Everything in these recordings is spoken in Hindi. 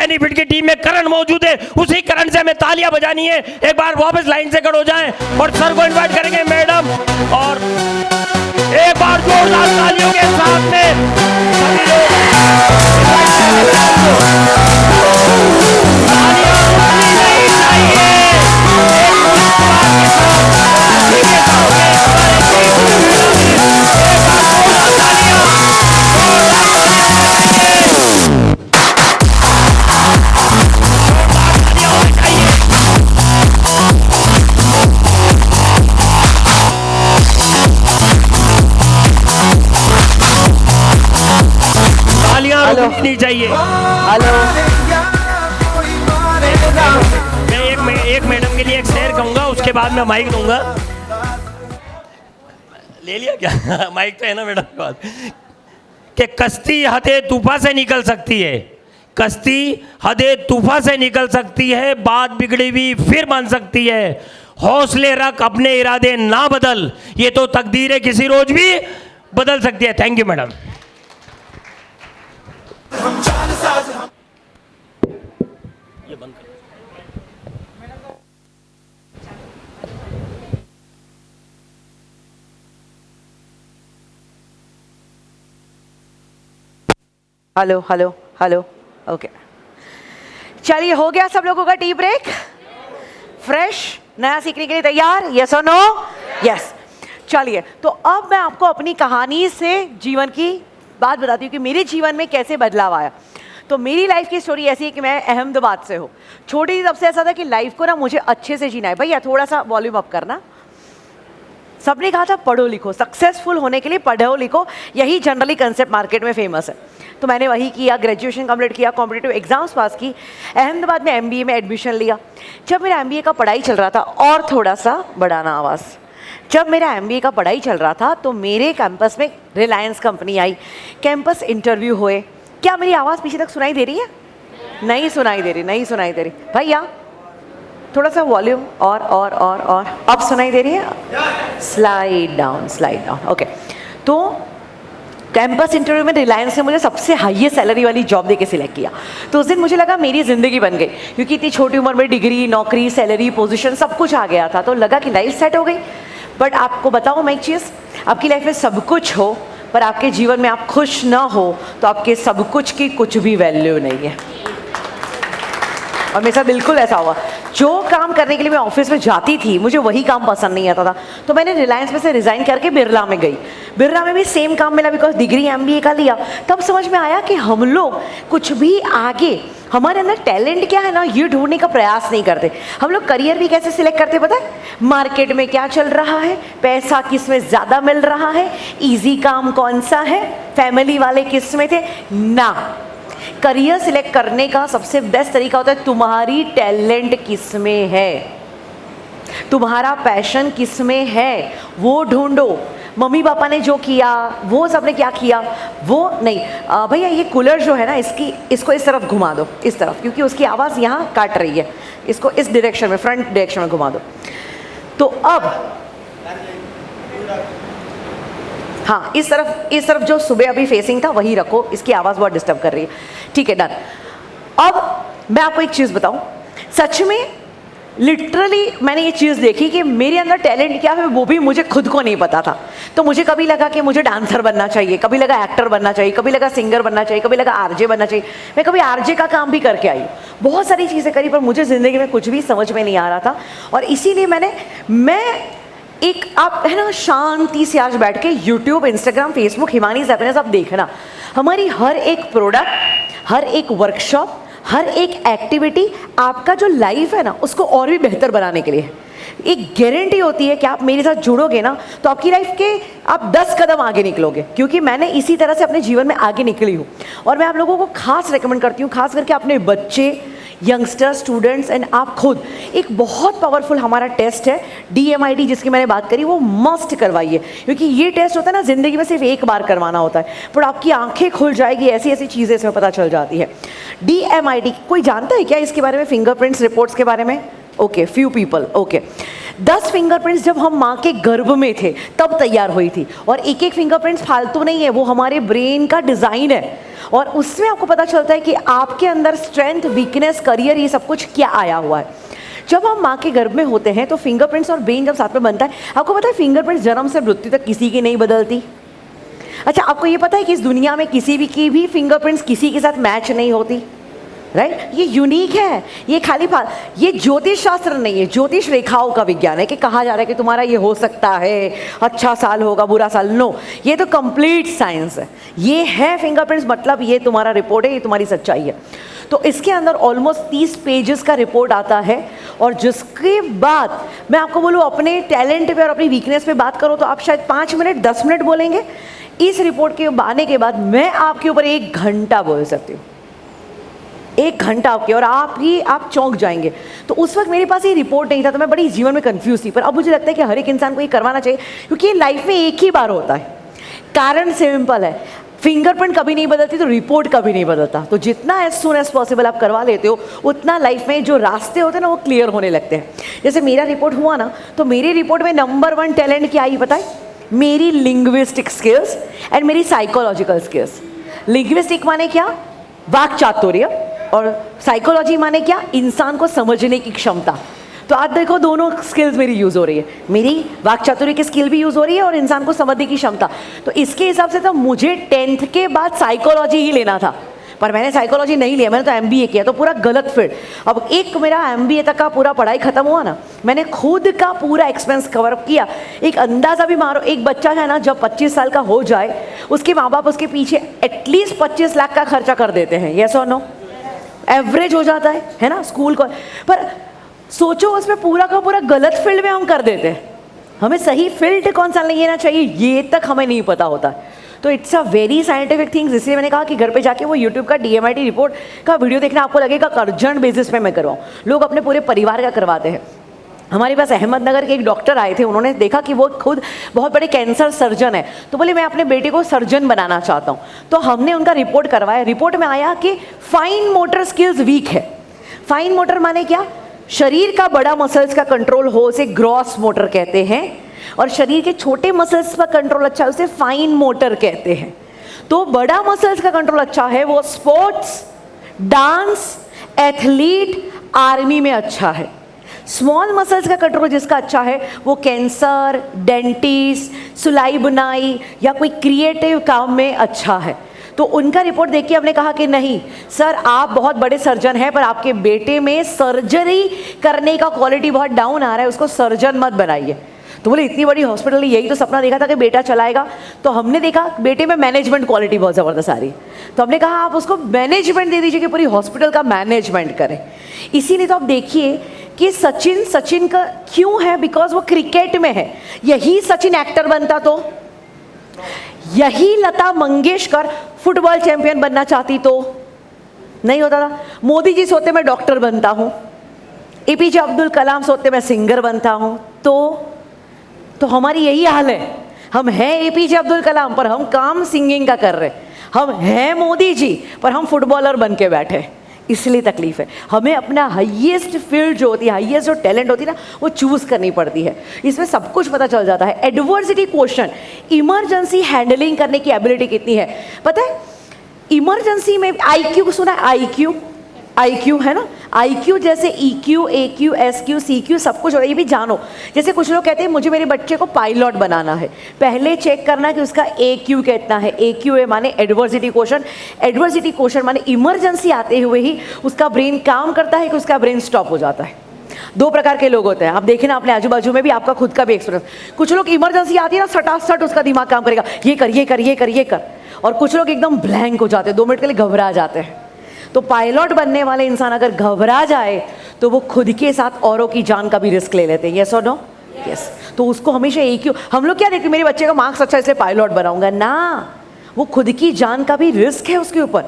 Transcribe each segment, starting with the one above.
बेनिफिट की टीम में करण मौजूद है, उसी करण से हमें तालियां बजानी है। एक बार वापस लाइन से खड़े हो जाएं और सर को इनवाइट करेंगे मैडम, और एक बार जोरदार तालियों के साथ में सभी लोग नहीं चाहिए। हेलो, मैं एक मैडम के लिए एक शेर कहूंगा, उसके बाद मैं माइक दूंगा। ले लिया क्या? माइक तो है ना मैडम के बाद। कि कश्ती हदे तूफा से निकल सकती है, कश्ती हदे तूफा से निकल सकती है, बात बिगड़ी हुई फिर बन सकती है, हौसले रख अपने इरादे ना बदल, ये तो तकदीर है किसी रोज भी बदल सकती है। Thank you madam. ये बंद कर। हेलो हेलो हेलो, ओके, चलिए हो गया सब लोगों का टी ब्रेक? फ्रेश, नया सीखने के लिए तैयार? यस और नो? यस। चलिए, तो अब मैं आपको अपनी कहानी से जीवन की बात बताती हूँ कि मेरे जीवन में कैसे बदलाव आया। तो मेरी लाइफ की स्टोरी ऐसी है कि मैं अहमदाबाद से हूँ। छोटी थी तब से ऐसा था कि लाइफ को ना मुझे अच्छे से जीना है। भैया थोड़ा सा वॉल्यूम अप करना। सबने कहा था पढ़ो लिखो, सक्सेसफुल होने के लिए पढ़ो लिखो, यही जनरली कंसेप्ट मार्केट में फेमस है। तो मैंने वही किया, ग्रेजुएशन कंप्लीट किया, कॉम्पिटिटिव एग्जाम्स पास की, अहमदाबाद में एमबीए में एडमिशन लिया। जब मेरा एमबीए का पढ़ाई चल रहा था, और थोड़ा सा बढ़ाना आवाज़, जब मेरा एमबीए का पढ़ाई चल रहा था तो मेरे कैंपस में रिलायंस कंपनी आई, कैंपस इंटरव्यू हुए। क्या मेरी आवाज़ पीछे तक सुनाई दे रही है? नहीं सुनाई दे रही, नहीं सुनाई दे रही। भैया थोड़ा सा वॉल्यूम और अब सुनाई दे रही है? Slide down, slide down, okay. तो कैंपस इंटरव्यू में रिलायंस ने मुझे सबसे हाईएस्ट सैलरी वाली जॉब देके सिलेक्ट किया। तो उस दिन मुझे लगा मेरी ज़िंदगी बन गई, क्योंकि इतनी छोटी उम्र में डिग्री, नौकरी, सैलरी, पोजीशन सब कुछ आ गया था। तो लगा कि लाइफ सेट हो गई। बट आपको बताऊँ मैं एक चीज़, आपकी लाइफ में सब कुछ हो पर आपके जीवन में आप खुश ना हो तो आपके सब कुछ की कुछ भी वैल्यू नहीं है। और मेरे साथ बिल्कुल ऐसा हुआ। जो काम करने के लिए मैं ऑफिस में जाती थी, मुझे वही काम पसंद नहीं आता था। तो मैंने रिलायंस में से रिज़ाइन करके बिरला में गई। बिरला में भी सेम काम मिला, बिकॉज डिग्री एमबीए का लिया। तब समझ में आया कि हम लोग कुछ भी आगे, हमारे अंदर टैलेंट क्या है ना, ये ढूंढने का प्रयास नहीं करते। हम लोग करियर भी कैसे सिलेक्ट करते पता है? मार्केट में क्या चल रहा है, पैसा किस में ज़्यादा मिल रहा है, ईजी काम कौन सा है, फैमिली वाले किस में थे ना। करियर सिलेक्ट करने का सबसे बेस्ट तरीका होता है तुम्हारी टैलेंट किस में है, तुम्हारा पैशन किस में है, वो ढूंढो। मम्मी पापा ने जो किया, वो सबने क्या किया, वो नहीं। भैया ये कूलर जो है ना, इसको इस तरफ घुमा दो, इस तरफ, क्योंकि उसकी आवाज़ यहाँ काट रही है। इसको इस डायरेक्शन में, फ्रंट डायरेक्शन में घुमा दो। तो अब हाँ, इस तरफ जो सुबह अभी फेसिंग था वही रखो, इसकी आवाज़ बहुत डिस्टर्ब कर रही है। ठीक है, डन। अब मैं आपको एक चीज़ बताऊं, सच में लिटरली मैंने ये चीज़ देखी कि मेरे अंदर टैलेंट क्या है वो भी मुझे खुद को नहीं पता था। तो मुझे कभी लगा कि मुझे डांसर बनना चाहिए, कभी लगा एक्टर बनना चाहिए, कभी लगा सिंगर बनना चाहिए, कभी लगा आरजे बनना चाहिए। मैं कभी आरजे का काम भी करके आई हूँ, बहुत सारी चीज़ें करी, पर मुझे ज़िंदगी में कुछ भी समझ में नहीं आ रहा था। और इसीलिए मैं एक, आप है ना, शांति से आज बैठ के YouTube, Instagram, Facebook, Himani's happiness आप देखना, हमारी हर एक प्रोडक्ट, हर एक वर्कशॉप, हर एक एक्टिविटी आपका जो लाइफ है ना उसको और भी बेहतर बनाने के लिए एक गारंटी होती है कि आप मेरे साथ जुड़ोगे ना तो आपकी लाइफ के आप 10 कदम आगे निकलोगे। क्योंकि मैंने इसी तरह से अपने जीवन में आगे निकली हूँ। और मैं आप लोगों को खास रेकमेंड करती हूँ, खास करके अपने बच्चे, यंगस्टर, स्टूडेंट्स एंड आप खुद, एक बहुत पावरफुल हमारा टेस्ट है DMIT जिसकी मैंने बात करी, वो मस्ट करवाइए। क्योंकि ये टेस्ट होता है ना, ज़िंदगी में सिर्फ एक बार करवाना होता है, पर आपकी आंखें खुल जाएगी, ऐसी ऐसी चीज़ें इसमें पता चल जाती है। DMIT कोई जानता है क्या इसके बारे में, फिंगरप्रिंट्स रिपोर्ट्स के बारे में? Okay, few people, okay. 10 fingerprints जब हम माँ के गर्भ में थे तब तैयार हुई थी, और एक एक फिंगरप्रिंट्स फालतू नहीं है, वो हमारे ब्रेन का डिज़ाइन है, और उसमें आपको पता चलता है कि आपके अंदर स्ट्रेंथ, वीकनेस, करियर, ये सब कुछ क्या आया हुआ है। जब हम माँ के गर्भ में होते हैं तो फिंगरप्रिंट्स और ब्रेन जब साथ में बनता है, आपको पता है फिंगरप्रिंट्स जन्म से मृत्यु तक किसी की नहीं बदलती। अच्छा, आपको ये पता है कि इस दुनिया में किसी भी की भी फिंगरप्रिंट्स किसी के साथ मैच नहीं होती, राइट? ये यूनिक है, ये ये ज्योतिष शास्त्र नहीं है, ज्योतिष रेखाओं का विज्ञान है कि कहा जा रहा है कि तुम्हारा ये हो सकता है, अच्छा साल होगा, बुरा साल, नो, ये तो कंप्लीट साइंस है। ये है फिंगरप्रिंट्स, मतलब ये तुम्हारा रिपोर्ट है, ये तुम्हारी सच्चाई है। तो इसके अंदर ऑलमोस्ट 30 पेजेस का रिपोर्ट आता है, और जिसके बाद मैं आपको बोलूँ अपने टैलेंट पे और अपनी वीकनेस पे बात करो तो आप शायद 5 मिनट 10 मिनट बोलेंगे। इस रिपोर्ट के आने के बाद मैं आपके ऊपर 1 घंटा बोल सकती हूँ, 1 घंटा आपके, और आप चौंक जाएंगे। तो उस वक्त मेरे पास ये रिपोर्ट नहीं था, तो मैं बड़ी जीवन में कंफ्यूज थी, पर अब मुझे लगता है कि हर एक इंसान को ये करवाना चाहिए, क्योंकि ये लाइफ में एक ही बार होता है। कारण सिंपल है, फिंगरप्रिंट कभी नहीं बदलती तो रिपोर्ट कभी नहीं बदलता। तो जितना एज सुन एज पॉसिबल आप करवा लेते हो, उतना लाइफ में जो रास्ते होते हैं ना वो क्लियर होने लगते हैं। जैसे मेरा रिपोर्ट हुआ ना, तो मेरी रिपोर्ट में नंबर 1 टैलेंट क्या आई बताए? मेरी लिंग्विस्टिक स्किल्स एंड मेरी साइकोलॉजिकल स्किल्स। लिंग्विस्टिक माने क्या? वाक चातुर्य, और साइकोलॉजी माने क्या? इंसान को समझने की क्षमता। तो आज देखो दोनों स्किल्स मेरी यूज़ हो रही है, मेरी वाक चातुर्य की स्किल भी यूज़ हो रही है और इंसान को समझने की क्षमता। तो इसके हिसाब से तो मुझे 10th के बाद साइकोलॉजी ही लेना था, पर मैंने साइकोलॉजी नहीं लिया, मैंने तो MBA किया, तो पूरा गलत फील्ड। अब एक मेरा MBA तक का पूरा पढ़ाई खत्म हुआ ना, मैंने खुद का पूरा एक्सपेंस कवर अप किया। एक अंदाज़ा भी मारो, एक बच्चा है ना जब 25 साल का हो जाए, उसके माँ बाप उसके पीछे एटलीस्ट 25 लाख का खर्चा कर देते हैं, यस और नो? एवरेज हो जाता है ना स्कूल को। पर सोचो उसमें पूरा का पूरा गलत फील्ड में हम कर देते हैं। हमें सही फील्ड कौन सा लेना चाहिए ये तक हमें नहीं पता होता। तो it's a very scientific things. इसलिए मैंने कहा कि घर पे जाके वो यूट्यूब का DMIT रिपोर्ट का वीडियो देखना, आपको लगेगा अर्जेंट बेसिस पे मैं करवाऊँ। लोग अपने पूरे परिवार का करवाते हैं। हमारे पास अहमदनगर के एक डॉक्टर आए थे, उन्होंने देखा कि वो खुद बहुत बड़े कैंसर सर्जन है, तो बोले मैं अपने बेटे को सर्जन बनाना चाहता हूँ। तो हमने उनका रिपोर्ट करवाया, रिपोर्ट में आया कि फाइन मोटर स्किल्स वीक है। फाइन मोटर माने क्या? शरीर का बड़ा मसल्स का कंट्रोल हो उसे ग्रॉस मोटर कहते हैं, और शरीर के छोटे मसल्स पर कंट्रोल अच्छा है उसे फाइन मोटर कहते हैं। तो बड़ा मसल्स का कंट्रोल अच्छा है वो स्पोर्ट्स, डांस, एथलीट, आर्मी में अच्छा है। स्मॉल मसल्स का कंट्रोल जिसका अच्छा है वो कैंसर, डेंटिस्ट, सुलाई बुनाई या कोई क्रिएटिव काम में अच्छा है। तो उनका रिपोर्ट देख के हमने कहा कि नहीं सर, आप बहुत बड़े सर्जन हैं, पर आपके बेटे में सर्जरी करने का क्वालिटी बहुत डाउन आ रहा है, उसको सर्जन मत बनाइए। तो बोले इतनी बड़ी हॉस्पिटल, यही तो सपना देखा था कि बेटा चलाएगा। तो हमने देखा बेटे में मैनेजमेंट क्वालिटी बहुत ज़बरदस्त आ रही है, तो हमने कहा आप उसको मैनेजमेंट दे दीजिए कि पूरी हॉस्पिटल का मैनेजमेंट करें। इसीलिए तो आप देखिए कि सचिन का क्यों है, बिकॉज वो क्रिकेट में है। यही सचिन एक्टर बनता तो, यही लता मंगेशकर फुटबॉल चैंपियन बनना चाहती तो नहीं होता था। मोदी जी सोचते मैं डॉक्टर बनता हूँ, APJ अब्दुल कलाम सोचते मैं सिंगर बनता हूँ। तो हमारी यही हाल है। हम हैं APJ अब्दुल कलाम पर हम काम सिंगिंग का कर रहे, हम हैं मोदी जी पर हम फुटबॉलर बन के बैठे। इसलिए तकलीफ है। हमें अपना हाईएस्ट फील्ड जो होती है, हाईएस्ट जो टैलेंट होती है ना, वो चूज़ करनी पड़ती है। इसमें सब कुछ पता चल जाता है। एडवर्सिटी क्वेश्चन, इमरजेंसी हैंडलिंग करने की एबिलिटी कितनी है पता है? इमरजेंसी में IQ सुना है? IQ है ना, IQ जैसे EQ, AQ, SQ, CQ सब कुछ हो रहा है, ये भी जानो। जैसे कुछ लोग कहते हैं मुझे मेरे बच्चे को पायलट बनाना है, पहले चेक करना कि उसका AQ कितना है। AQ माने एडवर्सिटी क्वेश्चन, एडवर्सिटी क्वेश्चन माने इमरजेंसी आते हुए ही उसका ब्रेन काम करता है कि उसका ब्रेन स्टॉप हो जाता है। 2 प्रकार के लोग होते हैं, आप देखें ना अपने आजू बाजू में भी, आपका खुद का भी एक्सपीरियंस। कुछ लोग इमरजेंसी आती है ना, सटासट उसका दिमाग काम करेगा, ये कर ये कर ये कर ये कर, और कुछ लोग एकदम ब्लैंक हो जाते हैं, 2 मिनट के लिए घबरा जाते हैं। तो पायलट बनने वाले इंसान अगर घबरा जाए तो वो खुद के साथ औरों की जान का भी रिस्क ले लेते हैं। यस और नो? यस। तो उसको हमेशा AQ, हम लोग क्या देखते मेरे बच्चे का मार्क्स अच्छा इसलिए पायलट बनाऊंगा ना, वो खुद की जान का भी रिस्क है उसके ऊपर।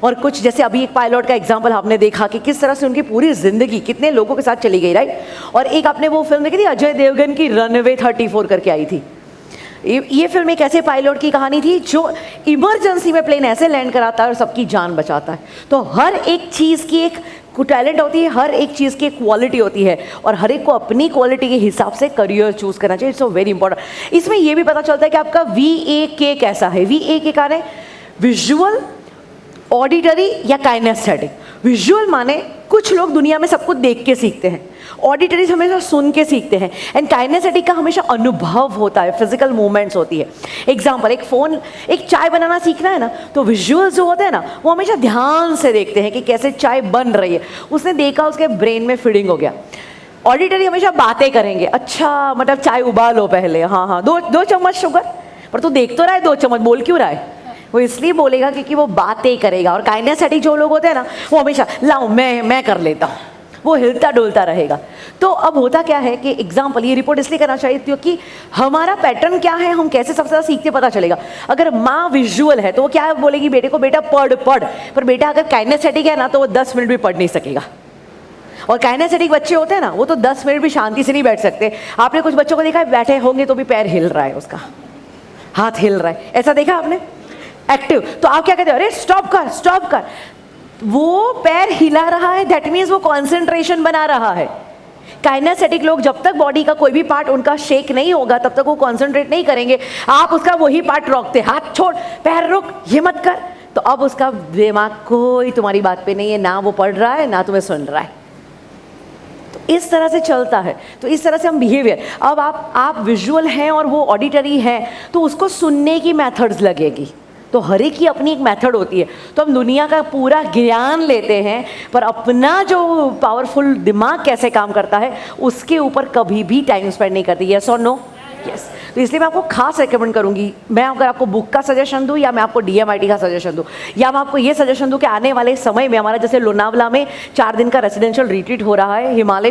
और कुछ जैसे अभी एक पायलट का एग्जाम्पल आपने देखा कि किस तरह से उनकी पूरी जिंदगी कितने लोगों के साथ चली गई, राइट। और एक आपने वो फिल्म देखी थी अजय देवगन की, रनवे 34 करके आई थी, ये फिल्म एक ऐसे पायलट की कहानी थी जो इमरजेंसी में प्लेन ऐसे लैंड कराता है और सबकी जान बचाता है। तो हर एक चीज़ की एक टैलेंट होती है, हर एक चीज़ की एक क्वालिटी होती है और हर एक को अपनी क्वालिटी के हिसाब से करियर चूज करना चाहिए। It's so very important. इसमें ये भी पता चलता है कि आपका VAK कैसा है। VAK का है विजुअल, ऑडिटरी या काइनेस्थेटिक। विजुअल माने कुछ लोग दुनिया में सब कुछ देख के सीखते हैं, ऑडिटरी हमेशा सुन के सीखते हैं, एंड काइनेस्थेटिक का हमेशा अनुभव होता है, फिजिकल मूवमेंट्स होती है। एग्जाम्पल, एक चाय बनाना सीखना है ना, तो विजुअल जो होते हैं ना वो हमेशा ध्यान से देखते हैं कि कैसे चाय बन रही है, उसने देखा, उसके ब्रेन में फीडिंग हो गया। ऑडिटरी हमेशा बातें करेंगे, अच्छा मतलब चाय उबालो पहले, हाँ हाँ 2 चम्मच शुगर, पर तू देख तो रहा है 2 चम्मच, बोल क्यों रहा है? वो इसलिए बोलेगा क्योंकि वो बातें करेगा। और काइनेस्थेटिक जो लोग होते हैं ना वो हमेशा लाओ मैं कर लेता हूँ, वो हिलता डुलता रहेगा। तो अब होता क्या है कि एग्जाम्पल, ये रिपोर्ट इसलिए करना चाहिए क्योंकि हमारा पैटर्न क्या है, हम कैसे सबसे ज़्यादा सीखते पता चलेगा। अगर माँ विजुअल है तो वो क्या बोलेगी बेटे को, बेटा पढ़, पर बेटा अगर काइनेस्थेटिक है ना तो वो 10 मिनट भी पढ़ नहीं सकेगा। और काइनेस्थेटिक बच्चे होते हैं ना वो तो 10 मिनट भी शांति से नहीं बैठ सकते। आपने कुछ बच्चों को देखा है बैठे होंगे तो भी पैर हिल रहा है, उसका हाथ हिल रहा है, ऐसा देखा आपने? एक्टिव। तो आप क्या कहते हो, अरे स्टॉप कर। वो पैर हिला रहा है, दैट मीन्स वो कॉन्सेंट्रेशन बना रहा है। काइनेस्थेटिक लोग जब तक बॉडी का कोई भी पार्ट उनका शेक नहीं होगा तब तक वो कॉन्सेंट्रेट नहीं करेंगे। आप उसका वही पार्ट रोकते, हाथ छोड़, पैर रुक, ये मत कर, तो अब उसका दिमाग कोई तुम्हारी बात पे नहीं है, ना वो पढ़ रहा है ना तुम्हें सुन रहा है। तो इस तरह से चलता है। तो इस तरह से हम बिहेवियर, अब आप विजुअल हैं और वो ऑडिटरी है तो उसको सुनने की मेथड्स लगेगी। तो हर एक की अपनी एक मेथड होती है। तो हम दुनिया का पूरा ज्ञान लेते हैं पर अपना जो पावरफुल दिमाग कैसे काम करता है उसके ऊपर कभी भी टाइम स्पेंड नहीं करती। यस और नो? यस। तो इसलिए मैं आपको खास रिकमेंड करूंगी, मैं अगर आपको बुक का सजेशन दूं या मैं आपको DMIT का सजेशन दूं या मैं आपको ये सजेशन दूं कि आने वाले समय में हमारा जैसे लोनावला में 4 दिन का रेजिडेंशियल रिट्रीट हो रहा है, हिमालय